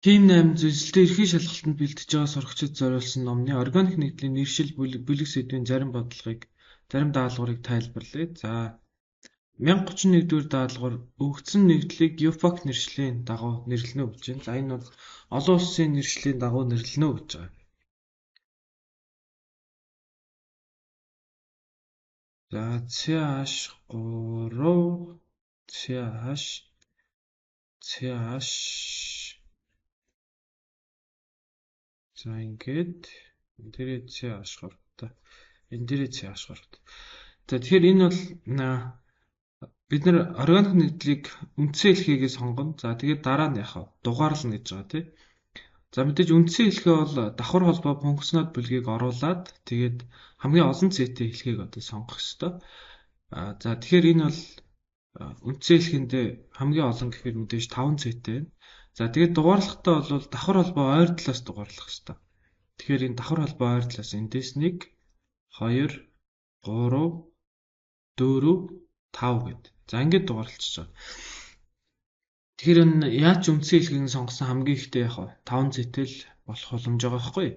Тийм 8 зүйлстэй эрхий шалгалтанд бэлдэж байгаа сурагчид зориулсан номны органик нэгдлийн нэршил бүлэг сэдвийн зарим бодлогыг, зарим даалгаврыг тайлбарлая. За, 1031-р даалгавар өгөгдсөн нэгдлийг UPAC нэршлийн дагуу нэрлэнэ гэж байна. За, энэ бол олон улсын нэршлийн дагуу нэрлэнэ гэж байгаа. За, CH3 CH за ингээд энэ дээрээ CH гартай. Энэ дээрээ CH гартай. За, тэгэхээр энэ бол бид нар органик нэгдлийг үндсэн хэлхийгээ сонгоно. За, тэгээд дараа нь яхав дугаарлна гэж байгаа тий. За, мэдээж үндсэн хэлхээ бол давхар холбоо функционал бүлгийг оруулаад тэгээд хамгийн олон зэйтэй хэлхийг одоо сонгох ёстой. За, тэгэхээр энэ бол үндсэн хэлхэндээ хамгийн олон гэхээр мэдээж 5 зэйтэй байна. За, тэгээд дугаарлахтаа бол давхар холбоо ойр талаас дугаарлах ёстой. Тэгэхээр энэ давхар холбоо ойр талаас эндээс 1 2 3 4 5 гэдэг. За, ингээд дугаарлалчихж байгаа. Тэгэхээр энэ яаж үндсэн хэлхийг сонгосон хамгийн ихтэй яг 5 зэтэл болох боломж байгаа байхгүй.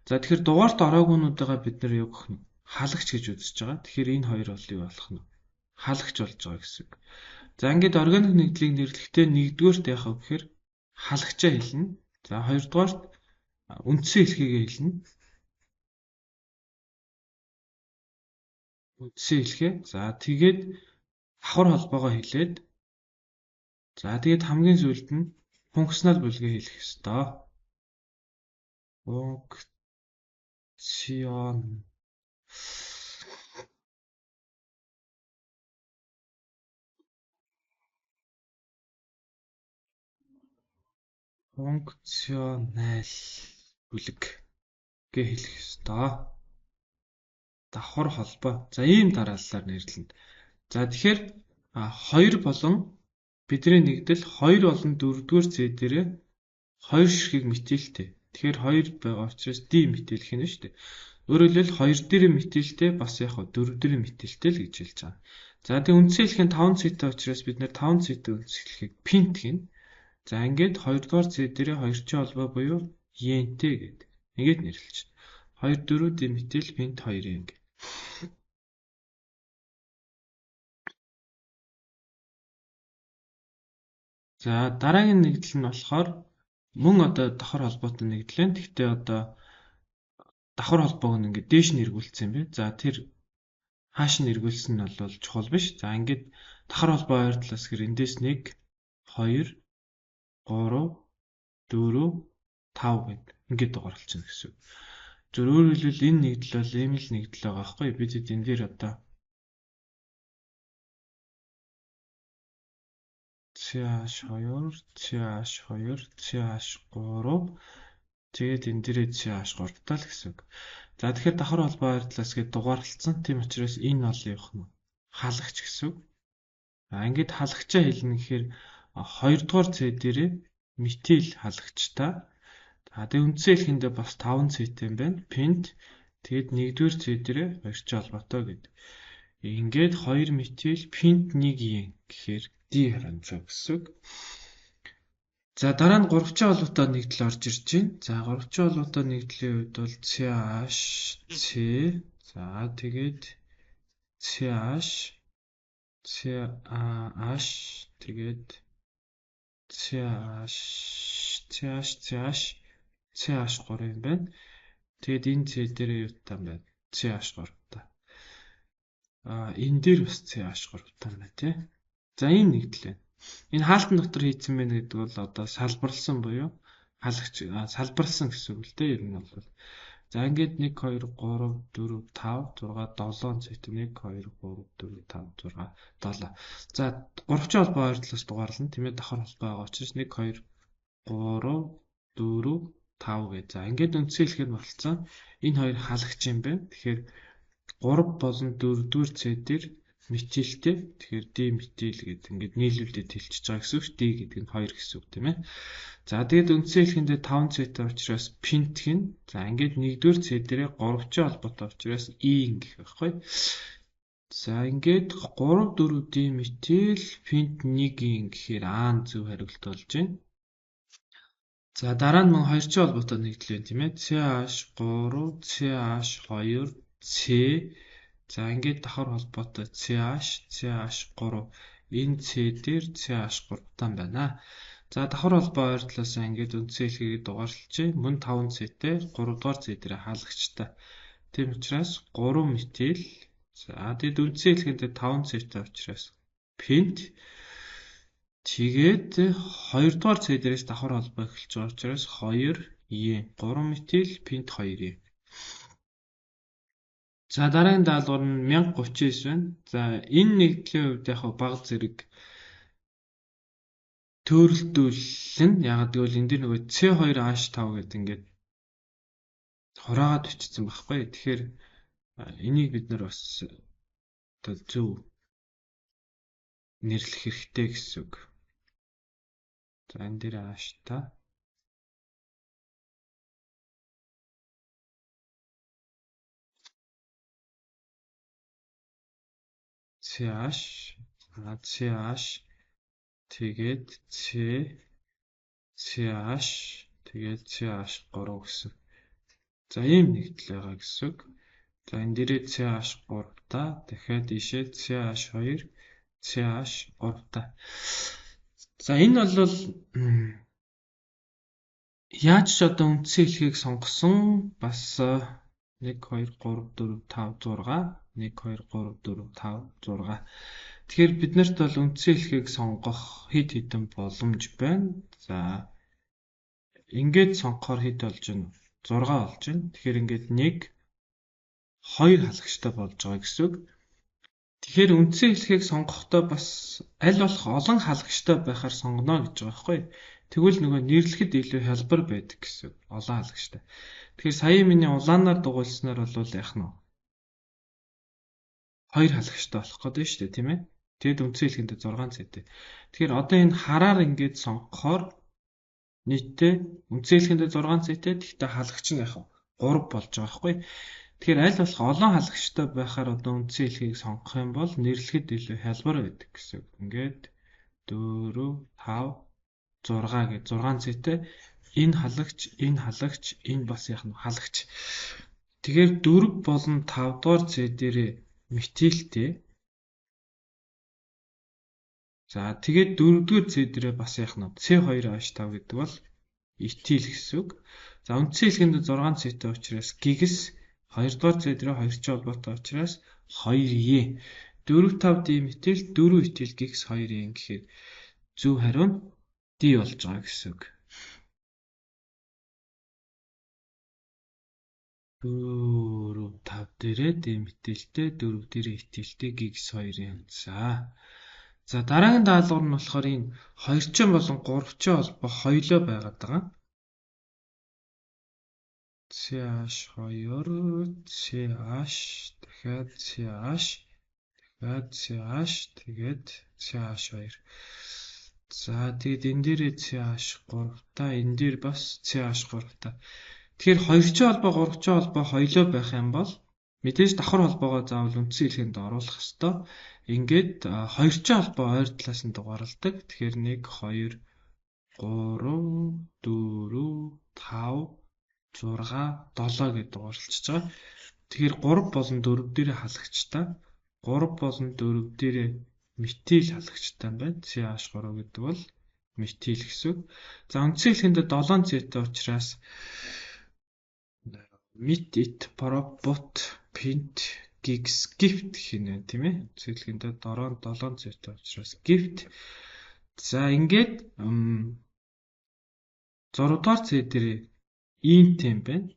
За, тэгэхээр дугаарт ороогүй-нуудаа бид нар юу гэх нь халагч гэж үзэж байгаа. Тэгэхээр энэ хоёр бол юу болох нь халагч болж байгаа гэсэн үг. За, ингээд органик нэгдлийг нэрлэхдээ нэгдүгээрт яах вэ гэхээр халагчаа хэлнэ. За, хоёрдугаарт үндсэн хэлхийгээ хэлнэ. Үндсэн хэлхээ. За, тэгээд давхар холбоогоо хэлээд за, тэгээд хамгийн сүүлд нь функционал бүлгээ хэлэх ёстой. Функционал бүлэг гээ хэлэх ёстой. Давхар холбоо. За, ийм дараалалаар нэрлэнэ. За, тэгэхээр 2 болон бидний нэгдэл 2 болон 4-р зэд дээрээ 2 ширхэг метилтэй. Тэгэхээр 2 байгаа учраас D метил гэх юм шүү дээ. Өөрөөр хэлбэл 2 дээрээ метилтэй бас яг 4 дээрээ метилтэй л гэж хэлж байгаа. За, тэгээ үндсэн хэлхийн 5 зэтэй учраас бид нэр 5 зэтэй үндсэн хэлхийг пинт гэнэ. За, ингээд 2-р зэд дээрээ 2-ын холбоо буюу ентэй гэдэг. Ингээд нэрлэж байна. 2 4 D метил пинт 2 ингээд. За, дараагийн нэгдэл нь болохоор мөн одоо давхар холбоотой нэгдэл байна. Гэхдээ одоо давхар холбоог нь ингээд дээш нь эргүүлсэн юм бэ. За, тэр хааш нь эргүүлсэн нь бол чухал биш. За, ингээд давхар холбоо ойр талаас гэр эндээс 1 2 3 4 5 гэд ингээд дугаарлалчихна гэсэн үг. Зөв өөрөөр хэлбэл энэ нэгдэл бол ийм л нэгдэл байгаа байхгүй. Бид энэ дээр одоо CH2 CH2 CH3 тэгээд энэ дээрээ CH3 таа л гэсэн үг. За, тэгэхээр давхар холбоо ойр талаас гээд дугаарлалцсан. Тийм учраас энэ бол явах нь халагч гэсэн үг. Ингээд халагчаа хэлнэ гэхээр 2-р зэд дээрээ метил халагчтай. За, тэгээ үндсэн хэлхэндээ бас 5 зэтэй юм байна. Пент тэгээд 1-р зэд дээрээ 2-ын холбоотой гэдэг. Ингээд 2 метил пинт 1 ен гэхээр D харамжаа гэсэн үг. За, дараа нь 3-ын холбоотой нэгдэл орж ирж байна. За, 3-ын холбоотой нэгдлийн үед бол CH C за, тэгээд CH тэгээд CH3 юм байна. Тэгээд энэ зээл дээрээ юу таа юм байна? CH3 та. Энэ дээр бас CH3 та юм байна тий. За, энэ нэгдэл байна. Энэ хаалтан дотор хийцэн байна гэдэг бол одоо салбарлсан буюу халагч салбарлсан гэсэн үг л дээ. Ер нь бол. За, ингээд 1 2 3 4 5 6 7 зэт 1 2 3 4 5 6 7. За, 3-ын холбоо ойр талаас дугаарлана. Тиймээ давхар холбоо байгаа учраас 1 2 3 4 5 гэ. За, ингээд үндсэн хэлхээр болцсон. Энэ хоёр халагч юм байна. Тэгэхээр 3 болон 4-р зэдээр метилтэй. Тэгэхээр D метил гэдэг ингээд нийлүүлээд хэлчихэж байгаа гэсэн үг. D гэдэг нь 2 гэсэн үг тийм ээ. За, тэгээд үндсэн хэлхэндээ 5 зэтэй учраас пинт гин. За, ингээд 1-р зэд дээрээ 3-ын холбоотой учраас E гэх байхгүй. За, ингээд 3 4 D метил пинт 1 гэхээр А нь зөв хариулт болж байна. За дараа нь мөн хоёрчин холбоотой нэгдэл байна тийм ээ. CH3, CH2, C. За ингээд давхар холбоотой CH, CH3 энэ C дээр CH3 таан байна. За давхар холбоо ойр талаасаа ингээд үндсэн хэлхийгээ дугаарлажээ. Мөн 5C-тэй 3 дугаар C дээр хаалгачтай. Тийм учраас 3 метил. За тэгэд үндсэн хэлхэндээ 5C-тэй учраас пент. Тэгээд 2 дугаар C дээрээс давхар холбоо эхэлж байгаа учраас 2E 3 метил пент 2E. За дараагийн даалгавар нь 1039 байна. За энэ нэгдлийн хувьд яг баг зэрэг төөрөлдүүлэн ягаад гэвэл энэ дэр нөгөө C2H5 гэдэг ингээд хураагаад бичсэн байхгүй. Тэгэхээр энийг бид нар бас зөв нэрлэх хэрэгтэй гэсэн үг. За энэ дээр H-та CH, CH тэгээд CH тэгээд CH3 гэсэн. За ийм нэгдэл байгаа гэсэн үг. За энэ дээрээ CH3 та дахиад ийшээ CH2, CH3 та. За энэ бол яаж ч одоо үндсэн хэлхийг сонгосон бас 1 2 3 4 5 6 1 2 3 4 5 6. Тэгэхээр биднэрт бол үндсэн хэлхийг сонгох хэд хэдэн боломж байна. За ингээд сонгохоор хэд болж байна? 6 болж байна. Тэгэхээр ингээд 1 2 халагчтай болж байгаа гэсэн үг. Тэгэхээр үндсэн хэлхийг сонгохдоо бас аль болох олон халагчтай байхаар сонгоно гэж байгаа байхгүй. Тэгвэл нөгөө нэрлэхэд илүү хялбар байдаг гэсэн үг. Олон халагчтай. Тэгэхээр сая миний улаанаар дугуйлснаар бол яах нь вэ? 2 халагчтай болох гэдэг шүү дээ, тийм ээ. Тэгэд үндсэн хэлхэндээ 6 цэтэй. Тэгэхээр одоо энэ хараар ингээд сонгохоор нийтдээ үндсэн хэлхэндээ 6 цэтэй. Гэхдээ халагч нь яах вэ? 3 болж байгаа байхгүй. Тэгэхээр аль болох олон халагчтай байхаар одоо үндсэн хэлхийг сонгох юм бол нэрлэхэд илүү хялбар байдаг гэсэн үг. Ингээд 4 5 6 гэж 6 цэтэй. Энэ халагч, энэ бас яах нь халагч. Тэгэхээр 4 болон 5 дугаар C дээрээ метилтэй. За тэгээд 4 дугаар C дээрээ бас яах нь C2H5 гэдэг бол этил гэсэн үг. За үндсэн хэлхэнд 6 C-тэй учраас гигс 2 дугаар C дээрээ хоёрчин холбоотой учраас 2E. 4 5 диметил 4 этил гигс 2E гэхээр зөв хариу нь D болж байгаа гэсэн үг. 4 5 дээрээ диметилтэй 4 дээрээ этилтэй гигс 2E. За дараагийн даалгавар нь болохоор энэ хоёрчин болон гуравчин холбоо хоёулаа байгаад байгаа. CH2 CH дахиад CH дахиад CH тэгээд CH2. За тэгээд энэ дээрээ CH3 та энэ дээр бас CH3 та. Тэгэхээр хоёрчин холбоо гуравчин холбоо хоёулаа байх юм бол мэдээж давхар холбоогоо заавал үндсэн хэлхэнд оруулах ёстой. Ингээд хоёрчин холбоо ойр талаас нь дугаарладаг. Тэгэхээр 1 2 3 4 5 6 7 гэж дугаарлаж байгаа. Тэгэхээр 3 болон 4 дээрээ халагчтай. 3 болон 4 дээрээ метил халагчтай байна. CH3 гэдэг бол метил гэсэн үг. За үндсэн хэлхэндээ 7 цэтэй учраас метит пропот пент гигс гифт хийнэ тийм ээ. Үндсэн хэлхэндээ 7 цэтэй учраас гифт. За ингээд 6 дугаар C дээрээ интем байна.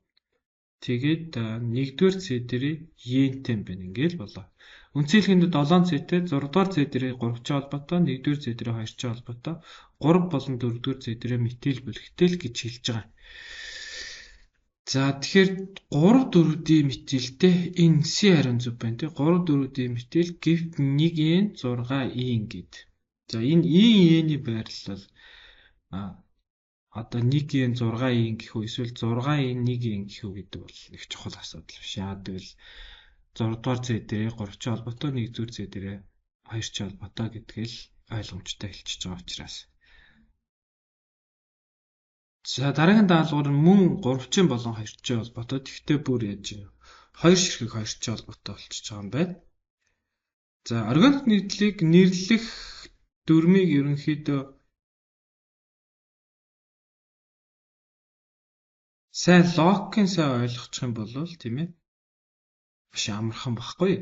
Тэгээд 1-р C дээрээ ентем байна. Ингээл болоо. Үндсэн хэлхэндээ 7 C-тэй 6-р C дээрээ 3-чин холбоотой, 1-р C дээрээ 2-чин холбоотой, 3 болон 4-р C дээрээ метил бүлэгтэй л гэж хэлж байгаа. За тэгэхээр 3 4D метилтэй энэ C харин зөв байна тий. 3 4D метил гифт 1N 6E ингээд. За энэ E-ний байрлал одоо 1N 6E гэх үү эсвэл 6E 1E гэх үү гэдэг бол их чухал асуудал биш. Яагаад гэвэл 6 дугаар C дээрээ 3-чин холбоотой, 1-р C дээрээ 2-чин холбоотой гэдгээл ойлгомжтой хэлчихэж байгаа учраас. За дараагийн даалгавар нь мөн 3-чин болон 2-чин холбоотой. Тэгтээ бүр яаж юм. 2 ширхэг 2-чин холбоотой болчихж байгаа юм байна. За органик нийтлэлийг нэрлэх дүрмийг ерөнхийдөө сайн логикийн сайн ойлгочих юм бол тийм ээ. Маш амархан баггүй.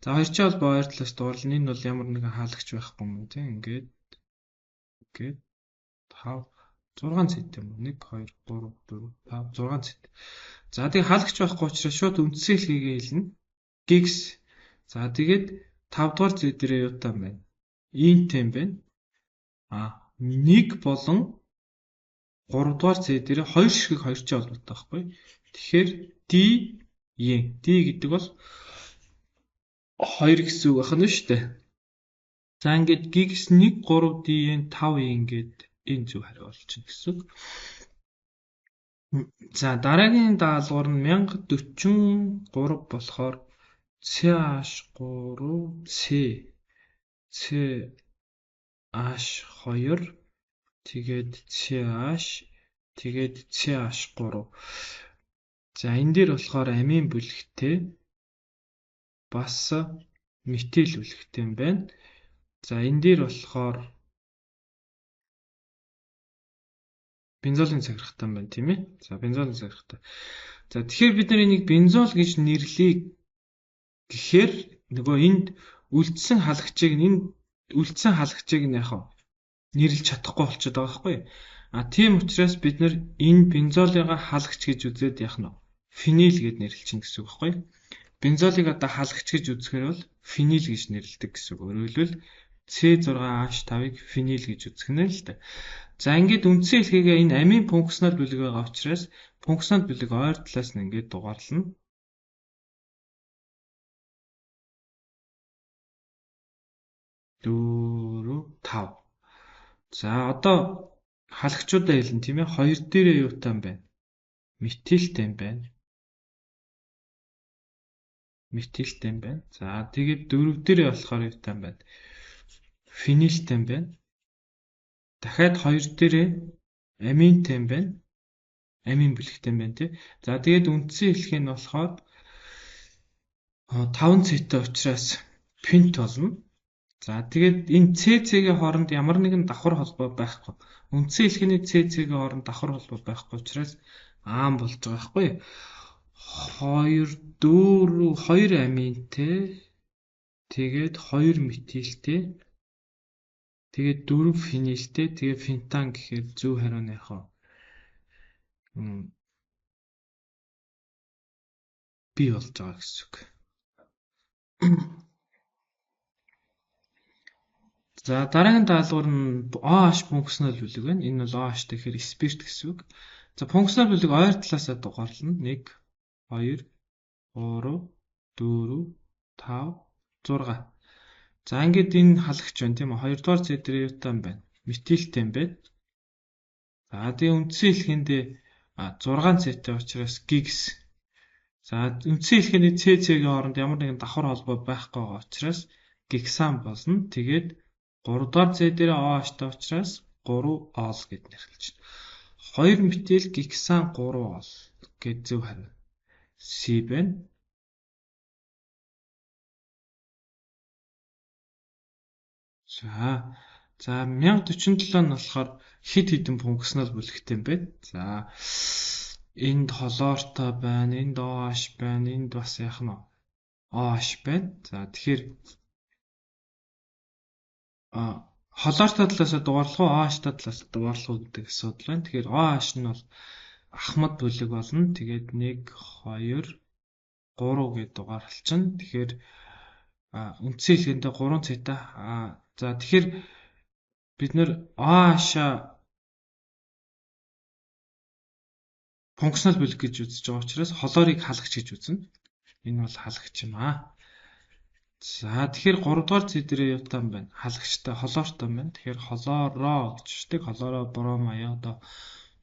За 2-чин холбоо ойр талаас дуурлана. Энэ бол ямар нэгэн хаалгач байхгүй юм тийм. Ингээд 5 6 цэт юм уу? 1 2 3 4 5 6 цэт. За тэгээ хаалгач байхгүй учраас шууд үндсэн хэлхийгээ хэлнэ. Gigs. За тэгээд 5 дугаар зэт дээрээ юутай байна? Int юм байна. 1 болон 3 дугаар зэт дээрээ 2 ширхэг 2-чин холбоотой байхгүй. Тэгэхээр D гэдэг бол 2 гэсэн үг байна шүү дээ. За ингээд gigs 1 3 D-ийн 5 ингээд энэ зөв хариу болчихно гэсэн үг. За дараагийн даалгавар нь 1043 болохоор CH3 CH2 тэгээд CH тэгээд CH3. За энэ дээр болохоор амийн бүлэгтэй бас метил бүлэгтэй юм байна. За энэ дээр болохоор бензолын цагиргатай юм байна тийм ээ. За бензолын цагиргатай. За тэгэхээр бид нар энийг бензол гэж нэрлэе гэхээр нөгөө энд үлдсэн халагчийг нь яхаа нэрлэж чадахгүй болчиход байгаа байхгүй. Тийм учраас бид нар энэ бензолыга халагч гэж үзээд яах нь фенил гэж нэрлэлчин гэсэн үг байхгүй. Бензолыг одоо халагч гэж үзэхээр бол фенил гэж нэрлэдэг гэсэн үг. Өөрөөр хэлбэл C6H5-ыг фенил гэж үзэх нь л дээ. За ингээд үндсэн хэлхийгээ энэ амийн функционал бүлэг байгаа учраас функционал бүлэг ойр талаас нь ингээд дугаарлана. Дөрөв 5. За одоо халагчуудаа хэлнэ тийм ээ. 2 дээрээ юутай юм байна? Метилтэй юм байна. За тэгээд 4 дээрээ болохоор юутай юм байна? Фенилтэй юм байна. Дахиад 2 дээрээ аминтэй юм байна. Амин бүлэгтэй юм байна тий. За тэгээд үндсэн хэлхий нь болохоор 5 цэтэй учраас пент болно. За тэгээд энэ CC-ийн хооронд ямар нэгэн давхар холбоо байхгүй. Үндсэн хэлхийний CC-ийн хооронд давхар холбоо байхгүй учраас аам болж байгаа байхгүй. 2 аминтэй тэгээд 2 метилтэй тэгээд 4 фенилтэй тэгээд фентан гэхээр зөв хариу нь яхаа би болж байгаа гэсэн үг. За дараагийн даалгавар нь OH функционал бүлэг байна. Энэ бол OH тэгэхээр спирт гэсэн үг. За функционал бүлэг ойр талаасаа дугаарлана. 1 2 3 4 5 6. За ингээд энэ халагч байна тийм үү? 2 дугаар зэт дээр юутай юм байна? Метилтэй юм байна. За тэгээ үндсэн хэлхэндээ 6 цэтэй учраас gigs. За үндсэн хэлхэний CC-ийн хооронд ямар нэгэн давхар холбоо байхгүй байгаа учраас gixan болно. Тэгээд 3 дугаар зэт дээр OH-тай учраас 3 ol гэд нэрлэж байна. 2 метил gixan 3 ol гэд зөв хариу. C байна. За 1047 нь болохоор хэд хэдэн функционал бүлэгтэй юм бэ? За энд холоортой байна, энд OH байна, энд бас яах нь OH байна. За тэгэхээр холоортой талаас дугаарлах уу, OH талаас дугаарлах уу гэдэг асуудал байна. Тэгэхээр OH нь бол ахмад бүлэг болно. Тэгээд 1 2 3 гэд дугаарлалчихна. Тэгэхээр үндсэн хэлхэндээ 3 цэтэй. За тэгэхээр бид нэр OH функционал бүлэг гэж үзэж байгаа учраас холоорыг халагч гэж үзнэ. Энэ бол халагч юм аа. За тэгэхээр 3 дугаар зэт дээр юутай юм байна? Халагчтай холоортой юм байна. Тэгэхээр холоороо гэж үждэг. Холоороо бром аяада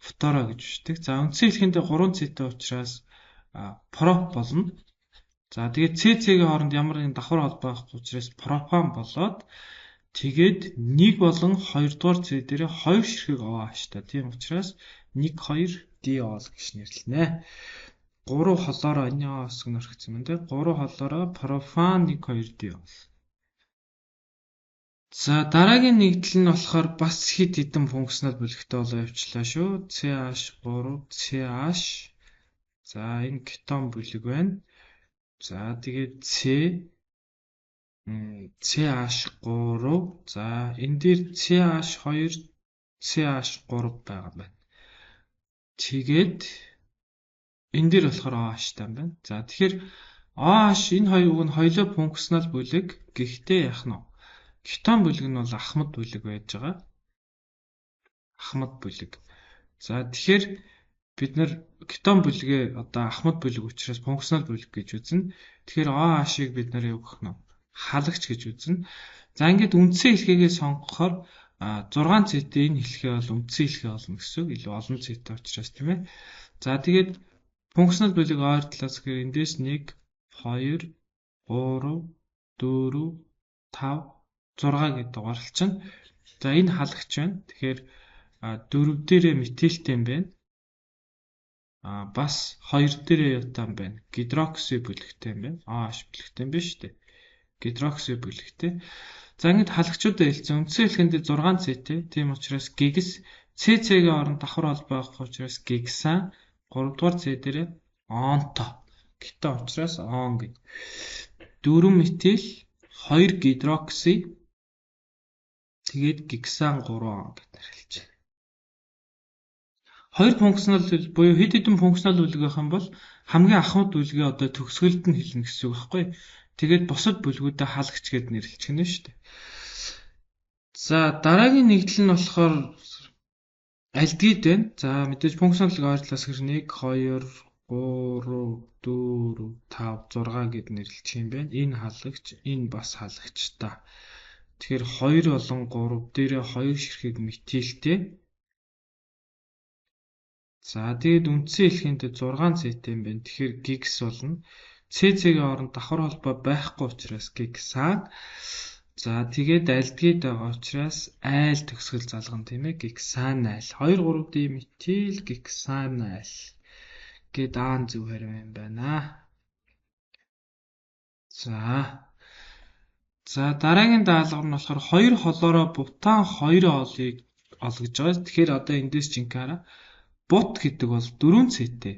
фторо гэж үждэг. За үндсэн хэлхэндээ 3 цэтэй учраас проп болно. За тэгээд CC-ийн хооронд ямар нэгэн давхар холбоо байхгүй учраас пропан болоод тэгээд 1 болон 2 дугаар зэт дээр 2 ширхэг OH та. Тийм учраас 1 2 диол гэж нэрлэнэ. 3 холоороо энэ хэсэг нөрөгцсөн байна те. 3 холоороо пропан 1 2 диол. За дараагийн нэгдэл нь болохоор бас хэд хэдэн функционал бүлэгтэй болоо явчлаа шүү. CH3 CH. За энэ кетон бүлэг байна. За тэгээд CH3. За энэ дээр CH2 CH3 байгаа байна. Тэгээд энэ дээр болохоор OH тань байна. За тэгэхээр OH энэ хоёр үг нь хоёулаа функционал бүлэг. Гэхдээ яах нь вэ? Кетон бүлэг нь бол ахмад бүлэг байж байгаа. Ахмад бүлэг. За тэгэхээр бид нар кетон бүлгээ одоо ахмад бүлэг учраас функционал бүлэг гэж үзнэ. Тэгэхээр OH-ыг бид нар юу гэх нь халагч гэж үзнэ. За ингээд үндсэн хэлхээгээ сонгохоор 6 цэтэй энэ хэлхээ бол үндсэн хэлхээ болно гэсэн үг. Илүү олон цэтэй учраас тийм ээ. За тэгээд функционал бүлэг ойр талаас гэхээр эндээс 1 2 3 4 5 6 гэдэг дугаарлалчна. За энэ халагч байна. Тэгэхээр 4 дээрээ метилтэй юм байна. Бас 2 дээрээ ютан байна. Гидрокси бүлэгтэй юм байна. OH бүлэгтэй юм байна шүү дээ. Гидрокси бүлэгтэй. За ингэж халагчуудаа хэлсэн. Үндсэн хэлхэндээ 6 цэтэй. Тийм учраас гигс CC-гийн оронд давхар холбоо байх учраас гигсан 3 дугаар C дээрээ онто. Кетон учраас он гэж. 4 метил 2 гидрокси тэгээд гиксан 3 он гэдэг хэлж байна. Хоёр функционал буюу хэд хэдэн функционал бүлэг байх юм бол хамгийн ахмад бүлгээ одоо төгсгөлд нь хэлнэ гэсэн үг байхгүй. Тэгээд бусад бүлгүүдэд халагч гэд нэрлэж гэнэ шүү дээ. За дараагийн нэгдэл нь болохоор альдгид байна. За мэдээж функционал ойр талаас гэр 1 2 3 4 5 6 гэд нэрлэж юм байна. Энэ халагч, энэ бас халагч та. Тэгэхээр 2 болон 3 дээрээ 2 ширхэг метилтэй. За тэгээд үндсэн хэлхийдээ 6 цэтэй юм байна. Тэгэхээр гигс болно. CC-гийн оронд давхар холбоо байхгүй учраас гигсан. За тэгээд альдгид байгаа учраас айл төгсгөл залгана тийм ээ. Гигсанайл. 2 3 ди метил гигсанайл гэд аан зөв хариу юм байна. За дараагийн даалгавар нь болохоор 2 холоороо бутан 2 олыг олгож байгаа. Тэгэхээр одоо эндээс чинь хараа. Бут гэдэг бол 4 цэтэй.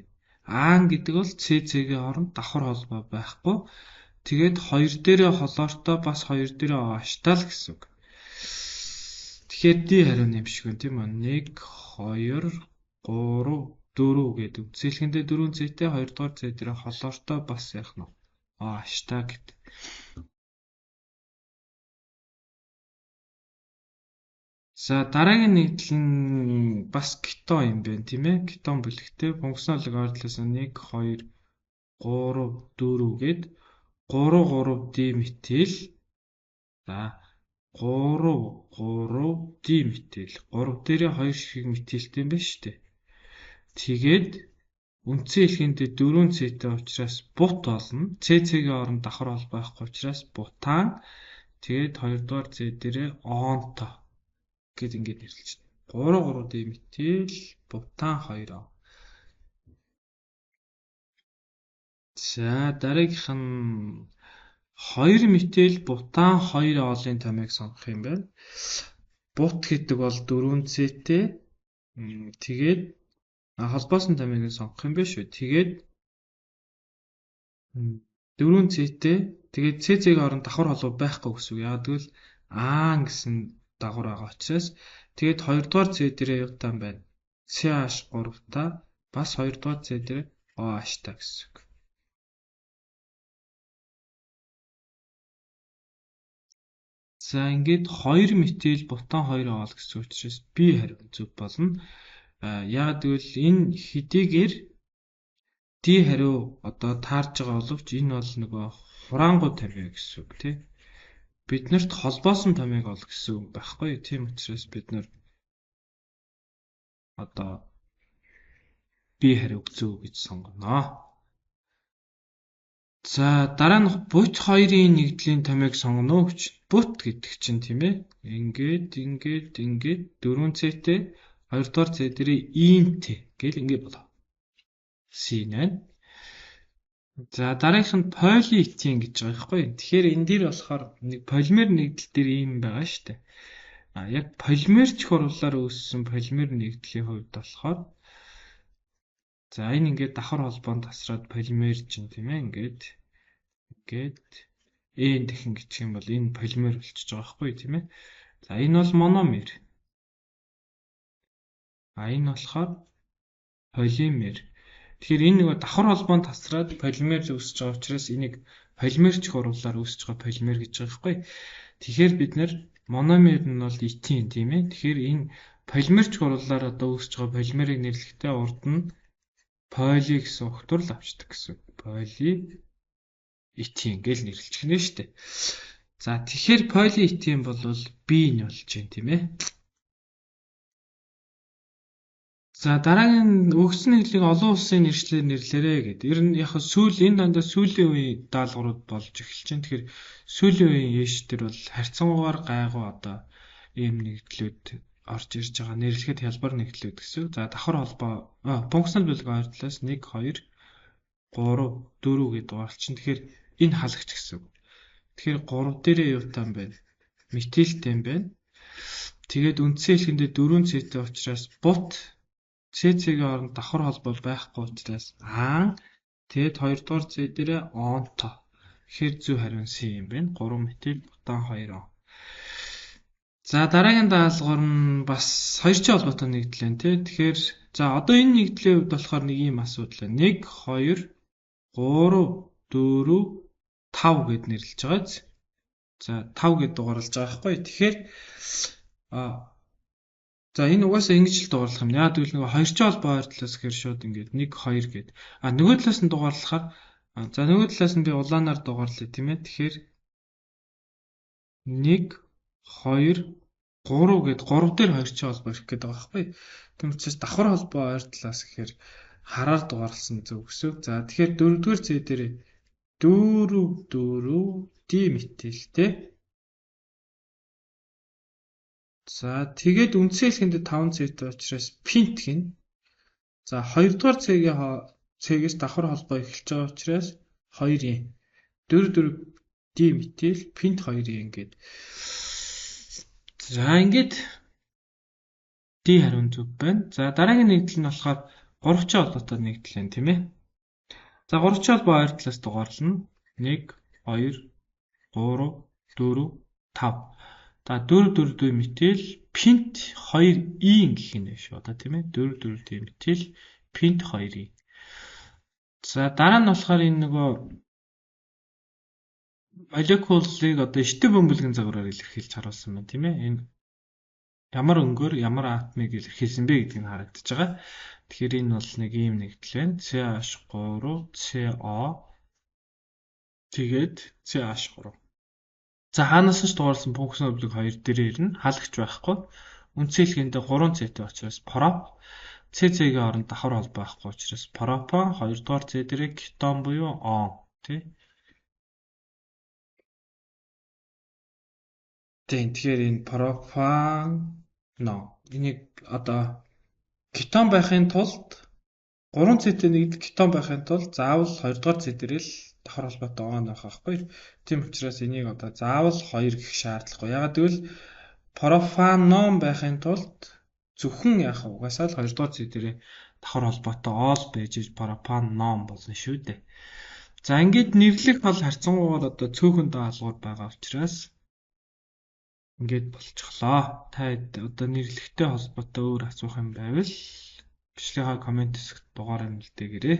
Аан гэдэг бол CC-гийн оронд давхар холбоо байхгүй. Тэгээд 2 дээрээ холоортой бас 2 дээрээ OH-тай л гэсэн үг. Тэгэхээр D хариу нь юм шиг байна тийм үү? 1 2 3 4 гэдэг. Үндсэлхэндээ 4 цэтэй 2 дугаар C дээрээ холоортой бас яах нь OH-тай гэдэг. За дараагийн нэгдэл нь бас кетон юм байна тийм ээ. Кетон бүлэгтэй функционал ойр талаас 1 2 3 4 гэд 3 3 диметил. За 3 диметил. 3 дээрээ 2 ширхэг метилтэй юм байна шүү дээ. Тэгээд үндсэн хэлхийдээ 4 цэтэй учраас бут болно. CC-гийн оронд давхар холбоо байхгүй учраас бутан. Тэгээд 2 дугаар C дээрээ онто гэд ингэж нэрлэж байна. 3 3 диметил бутан 2 он. За дараагийнх нь 2 метил бутан 2 олын томьёог сонгох юм байна. Бут гэдэг бол 4 цэтэй. Тэгээд холбоосон томьёог сонгох юм байна шүү. Тэгээд 4 цэтэй. Тэгээд CC-гийн оронд давхар холбоо байхгүй гэсэн үг. Яг гэвэл аан гэсэн дагавар байгаа учраас тэгээд 2 дугаар C дээрээ ютан байна. CH3 та бас 2 дугаар C дээрээ OH та гэсэн үг. За ингээд 2 метил бутан 2 ол гэсэн учраас B хариу зөв болно. Яг гэвэл энэ хэдийгээр D хариу одоо таарж байгаа боловч энэ бол нөгөө хураангуй томьёо гэсэн үг тий. Биднэрт холбоосон томьёог ол гэсэн үг байхгүй. Тийм учраас бид нар одоо B хариу зөв гэж сонгоно. За дараа нь бут 2-ын нэгдлийн томьёог сонгоно гэж. Бут гэдэг чинь тийм ээ. Ингээд 4 цэтэй Хоёрдугаар Z дээрээ инт гэл ингэ болоо. C8. За дараагийнх нь полиэтилен гэж байгаа байхгүй. Тэгэхээр энэ дээр болохоор нэг полимер нэгдэл дээр ийм байгаа шүү дээ. Яг полимерч хурлаар үүссэн полимер нэгдлийн хувьд болохоор за энэ ингээд давхар холбоонд тасраад полимер чинь тийм ээ ингээд N дахин гिचх юм бол энэ полимер болчихж байгаа байхгүй тийм ээ. За энэ бол мономер. Энэ болохоор полимер. Тэгэхээр энэ нөгөө давхар холбоонд тасраад полимер үүсэж байгаа учраас энийг полимерч хурлаар үүсэж байгаа полимер гэж байгаа байхгүй. Тэгэхээр бид нэр мономер нь бол этин тийм ээ. Тэгэхээр энэ полимерч хурлаар одоо үүсэж байгаа полимерийг нэрлэхдээ урд нь поли гэсэн өгтөрл авчдаг гэсэн. Поли этин гэл нэрлэж гинэ шүү дээ. За тэгэхээр полиэтилен бол B нь болж байна тийм ээ. За дараагийн өгсөн нэрлийг олон улсын нэршлэр нэрлээрэй гэдэг. Ер нь яг энэ дандаа сүүлийн үеийн даалгаврууд болж эхэлж байна. Тэгэхээр сүүлийн үеийн яш төр бол харьцангуйгаар гайгүй одоо ийм нэгдлүүд орж ирж байгаа. Нэрлэхэд хялбар нэгдлүүд гэсэн. За давхар холбоо функционал бүлэг хоёр талаас 1 2 3 4 гэдэг дугаарлчин. Тэгэхээр энэ халагч гэсэн. Тэгэхээр 3 дээрээ юутай юм байна? Метилтэй юм байна. Тэгээд үндсэн хэлхэндээ 4 цэтэй учраас бут CC-ийн оронд давхар холбоо байхгүй учраас тэгээд 2 дугаар C дээрээ онто. Тэгэхээр зөв хариу нь C юм байна. 3 метил бутан 2 он. За дараагийн даалгавар нь бас хоёрчийн холбоотой нэгдэл байна тий. Тэгэхээр за одоо энэ нэгдлийн хувьд болохоор нэг юм асуудал байна. 1 2 3 4 5 гэд нэрлэж байгаа. За 5 гэд дугаарлаж байгаа байхгүй. Тэгэхээр за энэ угаасаа ингэж л дугаарлах юм. Яг тэгвэл нөгөө хоёрчийн холбоо хоёр талаас гэхэр шууд ингээд 1 2 гэд. Нөгөө талаас нь дугаарлахаар за нөгөө талаас нь би улаанаар дугаарлаа тийм ээ. Тэгэхээр 1 2 3 гэд 3 дээр хоёрчийн холбоо ирэх гээд байгаа байхгүй. Тийм учраас давхар холбоо хоёр талаас гэхээр хараар дугаарлсан зөв гэсэн. За тэгэхээр 4-р C дээр 4 диметилтэй. За тэгээд үндсэн хэлхэндээ 5 цэтэй учраас пинт гин. За 2-р C-гээс давхар холбоо эхэлж байгаа учраас 2 4 диметил пинт 2 ингээд. За ингээд D хариу нь зөв байна. За дараагийн нэгдэл нь болохоор 3-чийн холбоотой нэгдэл байна тийм ээ. За 3-чийн холбоо хоёр талаас дугаарлана. 1 2 3 4 5. За 4 диметил пинт 2 гэх юм шүү одоо тийм ээ. 4 диметил пинт 2. За дараа нь болохоор энэ нөгөө молекулыг одоо иштэй бөмбөлгийн загвараар илэрхийлж харуулсан байна тийм ээ. Энэ ямар өнгөөр ямар атомыг илэрхийлсэн бэ гэдгийг харагдаж байгаа. Тэгэхээр энэ бол нэг ийм нэгдэл байна. CH3 CO тэгээд CH3. За хаанаас ч дугаарласан функционал бүлэг 2 дээр ирнэ. Халагч байхгүй. Үндсэн хэлхэндээ 3 цэтэй учраас прop CC-ийн оронд давхар холбоо байхгүй учраас пропон 2 дугаар C дээр кетон буюу он тий. Тэгэхээр энэ пропан энийг одоо кетон байхын тулд 3 цэтэй нэгд кетон байхын тулд заавал 2 дугаар C дээр л давхар холбоотой он байх байхгүй. Тийм учраас энийг одоо заавал 2 гэх шаардлагагүй. Ягаад гэвэл пропаном байхын тулд зөвхөн яах угаасаа л 2 дугаар C дээр давхар холбоотой ол байж пропаном болно шүү дээ. За ингээд нэрлэх бол харьцангуйгаар одоо цөөхөн даалгавар байгаа учраас ингээд болчихлоо. Та одоо нэрлэхтэй холбоотой өөр асуух юм байвал бичлэгийн комент хэсэгт дугаараа нэлдээгээрэй.